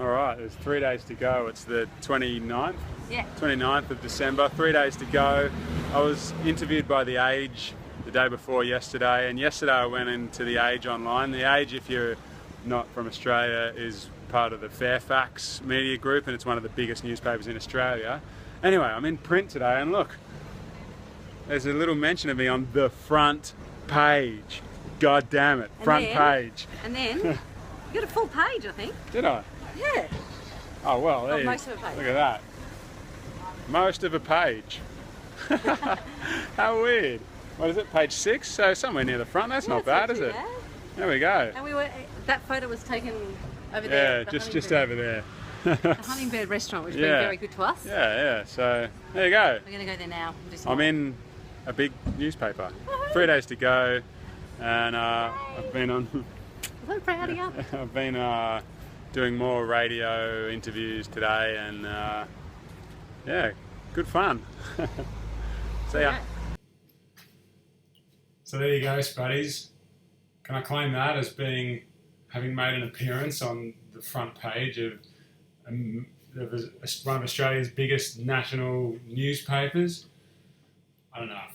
All right, there's 3 days to go. It's the 29th? Yeah. 29th of December, 3 days to go. I was interviewed by The Age the day before yesterday, and yesterday I went into The Age online. The Age, if you're not from Australia, is part of the Fairfax media group, and it's one of the biggest newspapers in Australia. Anyway, I'm in print today, and look, there's a little mention of me on the front page. God damn it, front page. And then, you got a full page, I think. Did I? Yeah. Oh well, there most of a page. Look at that. Most of a page. How weird. What is it, page 6? So somewhere near the front. That's not bad, is it? Bad. There we go. And that photo was taken over there. Yeah, just over there. The Hummingbird restaurant, which has been very good to us. Yeah. So there you go. We're going to go there now. I'm in a big newspaper. 3 days to go, and I've been on. I'm so proud of you. I've been doing more radio interviews today, and yeah, good fun. See ya. So there you go, Spuddies. Can I claim that as having made an appearance on the front page of one of Australia's biggest national newspapers? I don't know.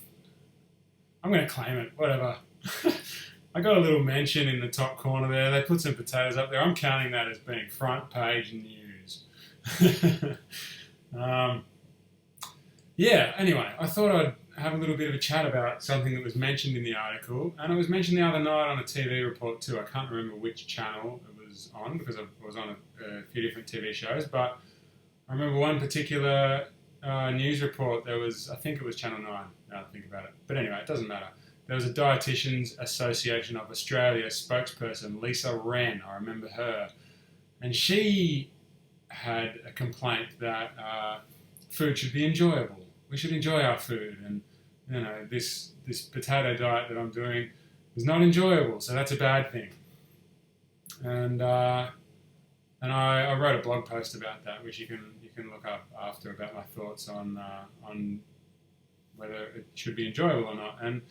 I'm going to claim it, whatever. I got a little mention in the top corner there. They put some potatoes up there. I'm counting that as being front page news. Yeah, anyway, I thought I'd have a little bit of a chat about something that was mentioned in the article, and it was mentioned the other night on a TV report too. I can't remember which channel it was on because I was on a few different TV shows, but I remember one particular news report. There was, I think it was Channel 9, now I think about it. But anyway, it doesn't matter. There was a Dietitians Association of Australia spokesperson, Lisa Wren, I remember her, and she had a complaint that food should be enjoyable. We should enjoy our food, and you know, this potato diet that I'm doing is not enjoyable, so that's a bad thing. And I wrote a blog post about that, which you can look up after, about my thoughts on whether it should be enjoyable or not. And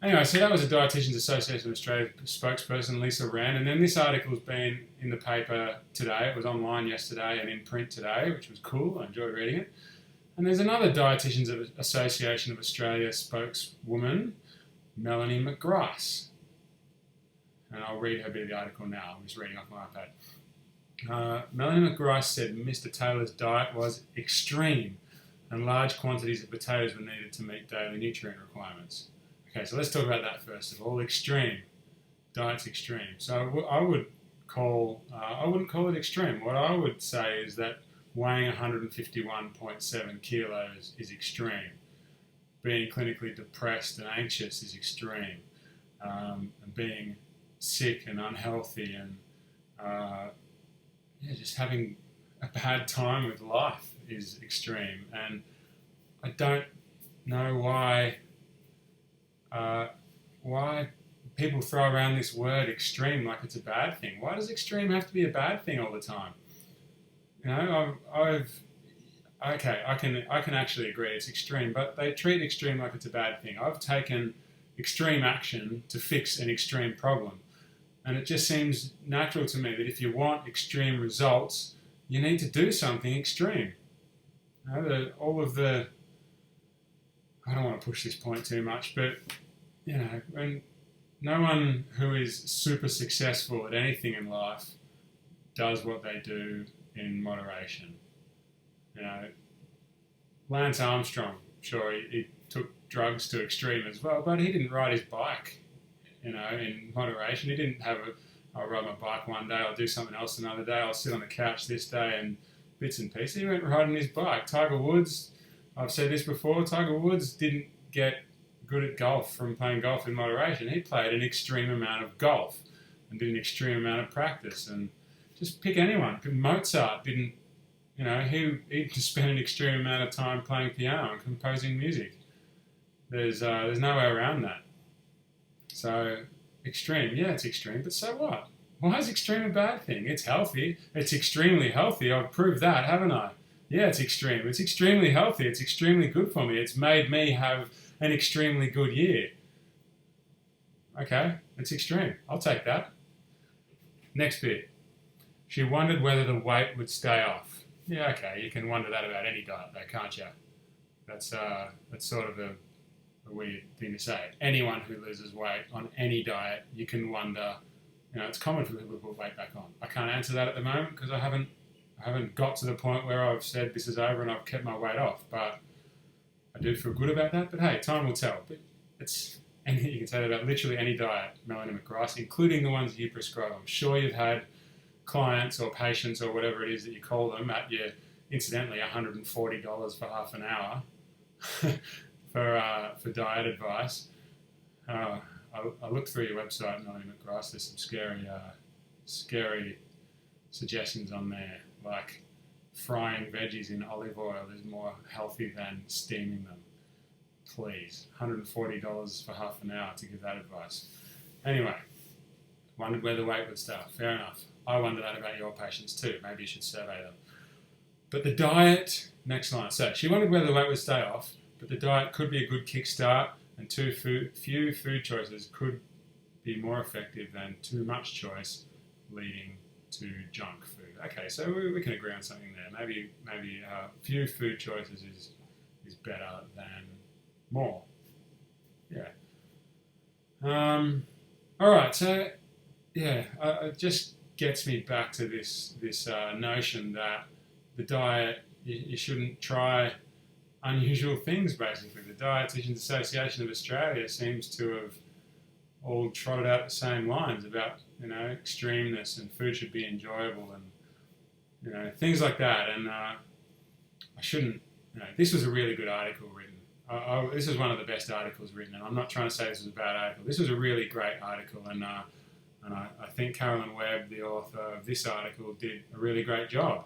anyway, so that was a Dietitians Association of Australia spokesperson, Lisa Wren, and then this article's been in the paper today. It was online yesterday and in print today, which was cool. I enjoyed reading it. And there's another Dietitians Association of Australia spokeswoman, Melanie McGrath. And I'll read her bit of the article now. I'm just reading off my iPad. Melanie McGrath said Mr. Taylor's diet was extreme and large quantities of potatoes were needed to meet daily nutrient requirements. Okay, so let's talk about that first of all. Extreme. Diet's extreme. So I wouldn't call it extreme. What I would say is that weighing 151.7 kilos is extreme. Being clinically depressed and anxious is extreme. And being sick and unhealthy and just having a bad time with life is extreme. And I don't know why people throw around this word extreme like it's a bad thing. Why does extreme have to be a bad thing all the time? You know, I can actually agree it's extreme, but they treat extreme like it's a bad thing. I've taken extreme action to fix an extreme problem, and it just seems natural to me that if you want extreme results, you need to do something extreme. You know, I don't want to push this point too much, but you know, when no one who is super successful at anything in life does what they do in moderation. You know, Lance Armstrong, sure, he took drugs to extreme as well, but he didn't ride his bike, you know, in moderation. He didn't have I'll ride my bike one day, I'll do something else another day, I'll sit on the couch this day and bits and pieces. He went riding his bike. Tiger Woods, I've said this before, Tiger Woods didn't get good at golf from playing golf in moderation. He played an extreme amount of golf and did an extreme amount of practice. And just pick anyone. Mozart didn't, you know, he spent an extreme amount of time playing piano and composing music. There's no way around that. So extreme, yeah, it's extreme, but so what? Why is extreme a bad thing? It's healthy. It's extremely healthy. I've proved that, haven't I? Yeah, it's extreme. It's extremely healthy. It's extremely good for me. It's made me have an extremely good year. Okay, it's extreme. I'll take that. Next bit. She wondered whether the weight would stay off. Yeah, okay, you can wonder that about any diet though, can't you? That's sort of a weird thing to say. Anyone who loses weight on any diet, you can wonder, it's common for people to put weight back on. I can't answer that at the moment because I haven't got to the point where I've said this is over and I've kept my weight off, but I do feel good about that. But hey, time will tell. But it's anything you can say about literally any diet, Melanie McGrath, including the ones you prescribe. I'm sure you've had clients or patients or whatever it is that you call them at your, incidentally, $140 for half an hour for diet advice. I looked through your website, Melanie McGrath. There's some scary suggestions on there, like frying veggies in olive oil is more healthy than steaming them. Please, $140 for half an hour to give that advice. Anyway, wondered where the weight would start. Fair enough. I wonder that about your patients too. Maybe you should survey them. But the diet, next line. So she wondered whether the weight would stay off, but the diet could be a good kickstart, and few food choices could be more effective than too much choice, leading to junk food. Okay, so we can agree on something there. Maybe few food choices is better than more. Yeah. All right. So yeah, it just gets me back to this notion that the diet, you shouldn't try unusual things. Basically, the Dietitians Association of Australia seems to have all trotted out the same lines about extremeness and food should be enjoyable and things like that. And I shouldn't. This was a really good article written. This was one of the best articles written, and I'm not trying to say this was a bad article. This was a really great article, and I think Carolyn Webb, the author of this article, did a really great job.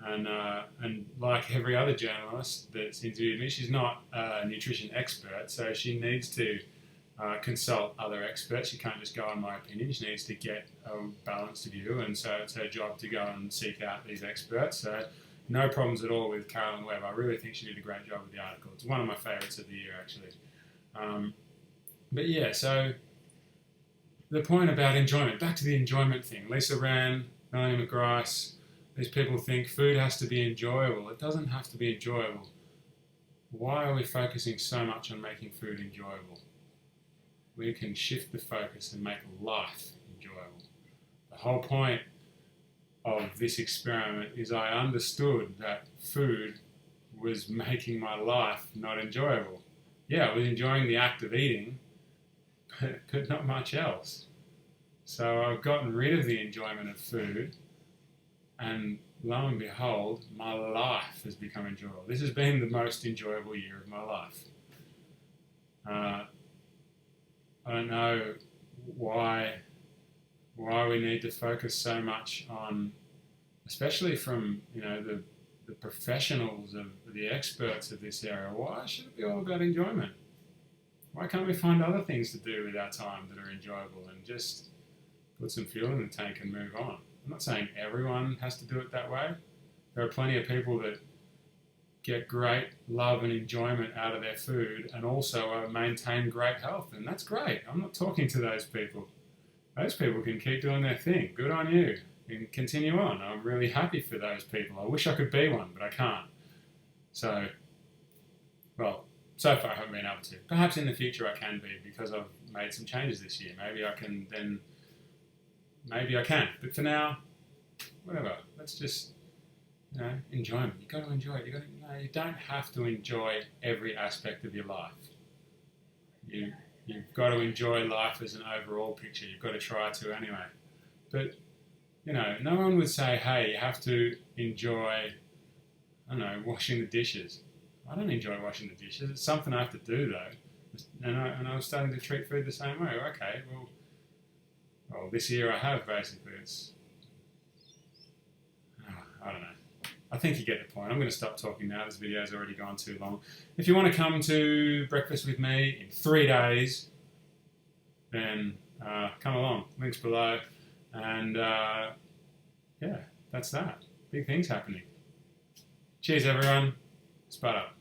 And like every other journalist that's interviewed me, she's not a nutrition expert, so she needs to consult other experts. She can't just go on my opinion. She needs to get a balanced view, and so it's her job to go and seek out these experts. So no problems at all with Carolyn Webb. I really think she did a great job with the article. It's one of my favourites of the year, actually. But yeah, so the point about enjoyment, back to the enjoyment thing. Lisa Rand, Melanie McGrath, these people think food has to be enjoyable. It doesn't have to be enjoyable. Why are we focusing so much on making food enjoyable? We can shift the focus and make life enjoyable. The whole point of this experiment is I understood that food was making my life not enjoyable. Yeah, I was enjoying the act of eating, but not much else. So I've gotten rid of the enjoyment of food, and lo and behold, my life has become enjoyable. This has been the most enjoyable year of my life. I don't know why we need to focus so much on, especially from the professionals, of the experts of this area. Why should it be all about enjoyment? Why can't we find other things to do with our time that are enjoyable and just put some fuel in the tank and move on? I'm not saying everyone has to do it that way. There are plenty of people that get great love and enjoyment out of their food and also maintain great health, and that's great. I'm not talking to those people. Those people can keep doing their thing. Good on you. You can continue on. I'm really happy for those people. I wish I could be one, but I can't. So far I haven't been able to. Perhaps in the future I can be, because I've made some changes this year. Maybe I can. But for now, whatever. Let's just, enjoyment. You've got to enjoy it. You don't have to enjoy every aspect of your life. You've got to enjoy life as an overall picture. You've got to try to anyway. But, no one would say, hey, you have to enjoy, washing the dishes. I don't enjoy washing the dishes. It's something I have to do, though. And I was starting to treat food the same way. Okay, well, this year I have, basically. I don't know. I think you get the point. I'm going to stop talking now. This video's already gone too long. If you want to come to breakfast with me in 3 days, then come along. Links below. And yeah, that's that. Big things happening. Cheers, everyone. Spud up.